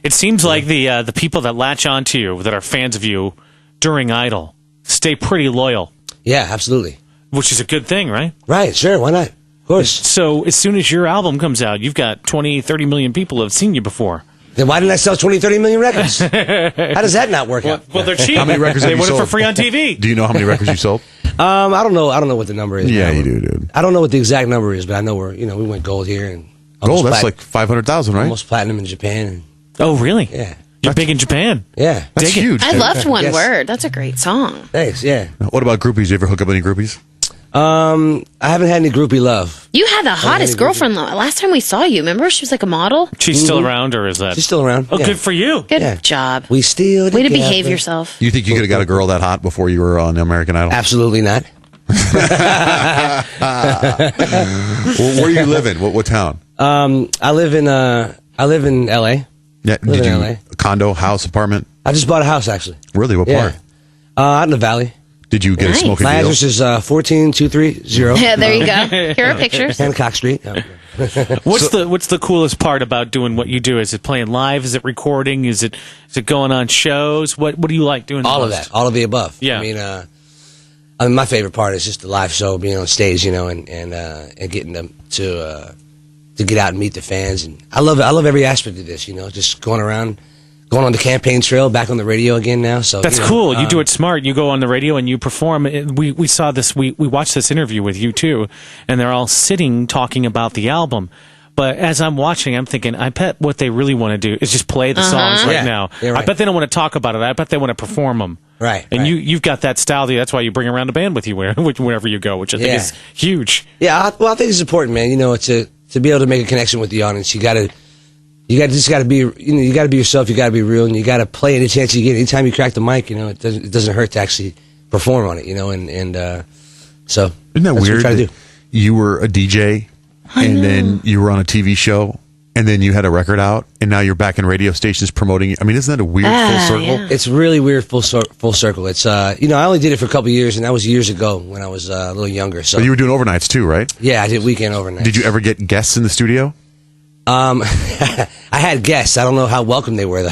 It seems like the people that latch onto you, that are fans of you during Idol, stay pretty loyal. Yeah, absolutely. Which is a good thing, right? Right, sure, why not? Of course. So as soon as your album comes out, you've got 20, 30 million people who have seen you before. Then why didn't I sell 20, 30 million records? How does that not work out? Well, they're cheap. How many records have they you want sold? it for free on TV. Do you know how many records you sold? I don't know. I don't know what the number is. Yeah, now. you do, dude. I don't know what the exact number is, but I know we went gold here and Gold, that's like 500,000, right? almost platinum in Japan. Oh, really? Yeah. You're big in Japan. Yeah. That's huge. I dude. loved One Yes. Word. That's a great song. Thanks. Yeah. What about groupies? You ever hook up any groupies? I haven't had any groupie love. You had the hottest girlfriend last time we saw you. Remember? She was like a model. She's still around, or is that? She's still around. Oh, yeah. good for you. Good Yeah. job. We still Way to together. behave yourself. You think you could have got a girl that hot before you were on American Idol? Absolutely not. Well, where do you live in? What town? I live in L.A. Yeah, Live did in you LA. condo, house, apartment? I just bought a house actually. Really? What Yeah. part? Out in the valley. Did you get Nice. a smoking My deal? address is 14230 Yeah, there you go. Here are pictures. Hancock Street. What's the coolest part about doing what you do? Is it playing live? Is it recording? Is it going on shows? What do you like doing? All the of most? that. All of the above. Yeah. I mean, my favorite part is just the live show, being on stage, and getting them to get out and meet the fans. And I love every aspect of this, just going around, going on the campaign trail, back on the radio again now. So That's cool. You do it smart. You go on the radio and you perform. We saw this. We watched this interview with you too, and they're all sitting talking about the album. But as I'm watching, I'm thinking, I bet what they really want to do is just play the songs right Yeah. now. Yeah, right. I bet they don't want to talk about it. I bet they want to perform them. Right. And right. you've got that style. That's why you bring around a band with you wherever you go, which I think Yeah. is huge. Yeah, I think it's important, man. To be able to make a connection with the audience, you got to be yourself. You got to be real, and you got to play any chance you get. Anytime you crack the mic, it doesn't hurt to actually perform on it, and so Isn't that that's what we weird? try to do. You were a DJ, and then you were on a TV show, and then you had a record out, and now you're back in radio stations promoting it. I mean, isn't that a weird full circle? yeah. It's really weird full circle. It's I only did it for a couple of years, and that was years ago when I was a little younger. So But you were doing overnights too, right? yeah, I did weekend overnight. Did you ever get guests in the studio? I had guests. I don't know how welcome they were though.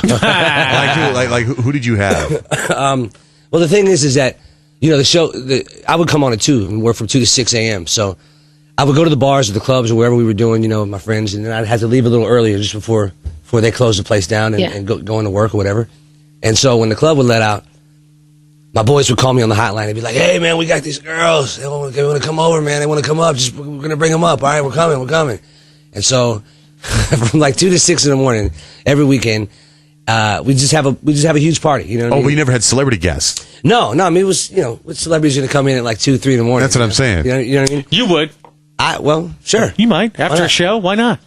Who did you have? Well, the thing is that the show. I would come on at 2 and work from 2 to 6 a.m. So I would go to the bars or the clubs or wherever we were doing, with my friends, and then I'd have to leave a little earlier just before they closed the place down and go into work or whatever. And so when the club would let out, my boys would call me on the hotline. They'd be like, "Hey, man, we got these girls. They want to come over, man. They want to come up. We're going to bring them up. All right, we're coming. And so from like 2 to 6 in the morning every weekend, we just have a huge party. You know what I mean? But you never had celebrity guests. No. I mean, it was with celebrities going to come in at like 2, 3 in the morning. That's what I'm saying. You know what I mean? You would. Well, sure. You might after not? a show. Why not?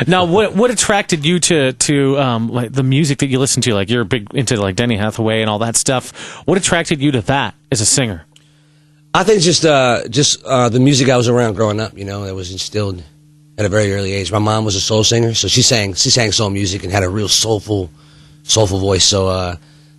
Now, what attracted you to like the music that you listen to? Like you're big into like Denny Hathaway and all that stuff. What attracted you to that as a singer? I think just the music I was around growing up. That was instilled at a very early age. My mom was a soul singer, so she sang soul music and had a real soulful voice. So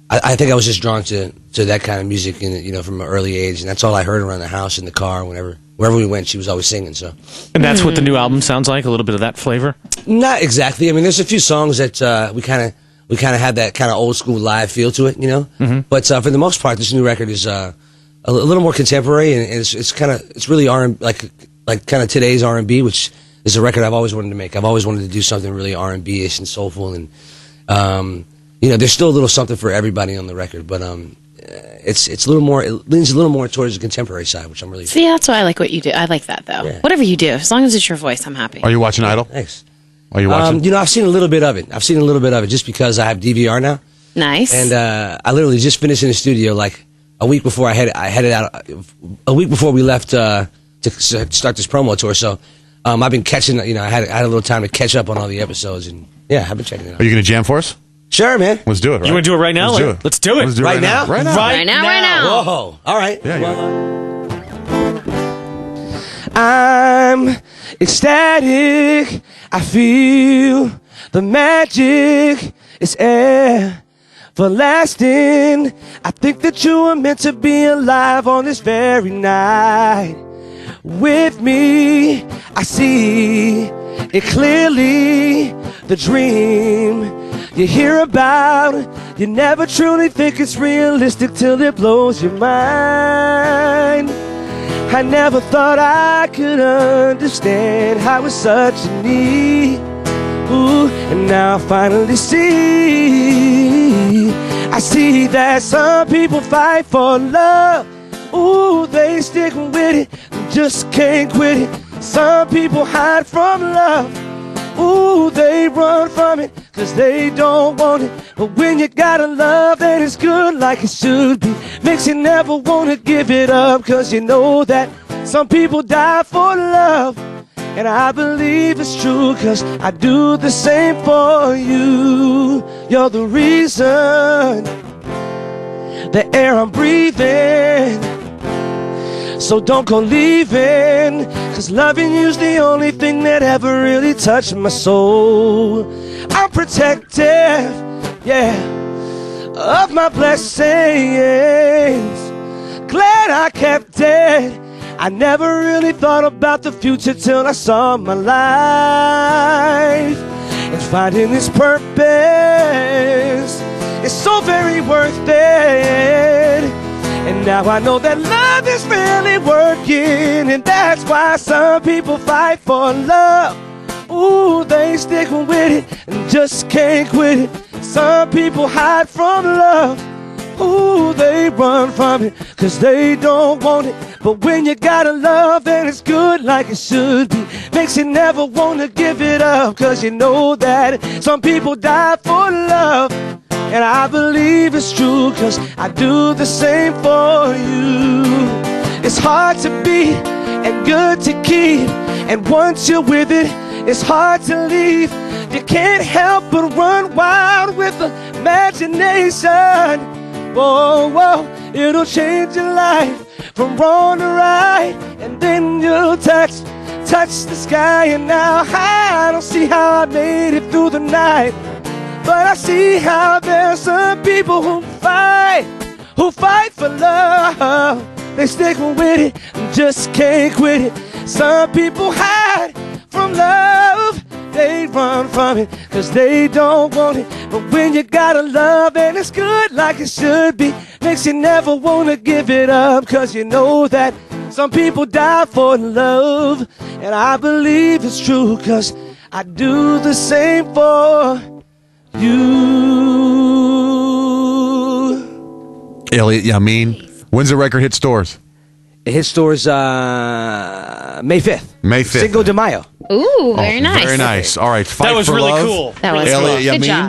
I think I was just drawn to that kind of music, from an early age, and that's all I heard around the house, in the car, wherever we went. She was always singing. So, And that's what the new album sounds like. A little bit of that flavor. not exactly. I mean, there's a few songs that we kind of have that kind of old school live feel to it, Mm-hmm. But for the most part, this new record is a little more contemporary, and it's really like kind of today's R&B, which is a record I've always wanted to make. I've always wanted to do something really R&B-ish and soulful, and there's still a little something for everybody on the record, but it's a little more. It leans a little more towards the contemporary side, which I'm really. See, that's why I like what you do. I like that, though. Yeah. Whatever you do, as long as it's your voice, I'm happy. Are you watching Idol? Thanks. Are you watching? I've seen a little bit of it. Just because I have DVR now. Nice. And I literally just finished in the studio like a week before I headed out. A week before we left to start this promo tour. So I've been catching. I had a little time to catch up on all the episodes, and yeah, I've been checking it out. Are you going to jam for us? Sure, man. Let's do it. Right? You want to do it right now? Let's do it. Let's do it Right now? Right now. Right now. Whoa! All right. Yeah, I'm ecstatic. I feel the magic. It's everlasting. I think that you were meant to be alive on this very night. With me, I see it clearly. The dream you hear about it. You never truly think it's realistic till it blows your mind. I never thought I could understand how it's such a need. Ooh, and now I finally see. I see that some people fight for love. Ooh, they stick with it, just can't quit it. Some people hide from love. Ooh, they run from it, cause they don't want it. But when you got a love that is good like it should be, makes you never wanna give it up, cause you know that some people die for love. And I believe it's true, cause I do the same for you. You're the reason, the air I'm breathing. So don't go leaving, cause loving you's the only thing that ever really touched my soul. I'm protective, yeah, of my blessings. Glad I kept it. I never really thought about the future till I saw my life. And finding its purpose is so very worth it. And now I know that love is really working, and that's why some people fight for love. Ooh, they stick with it and just can't quit it. Some people hide from love. Ooh, they run from it, cause they don't want it. But when you got a love that is good like it should be, makes you never wanna give it up, cause you know that some people die for love. And I believe it's true, cause I do the same for you. It's hard to be and good to keep, and once you're with it, it's hard to leave. You can't help but run wild with imagination. Whoa, whoa, it'll change your life from wrong to right, and then you'll touch the sky. And now I don't see how I made it through the night, but I see how there's some people who fight for love. They stick with it and just can't quit it. Some people hide from love. They run from it, cause they don't want it. But when you got a love and it's good like it should be, makes you never wanna give it up, cause you know that some people die for love. And I believe it's true, cause I do the same for you. Elliott Yamin. When's the record hit stores? It hits stores May 5th. May 5th. Cinco de Mayo. Ooh, very nice. Very nice. All right. Fight That was for really love. cool. That was Elliott cool. Good Yamin. job.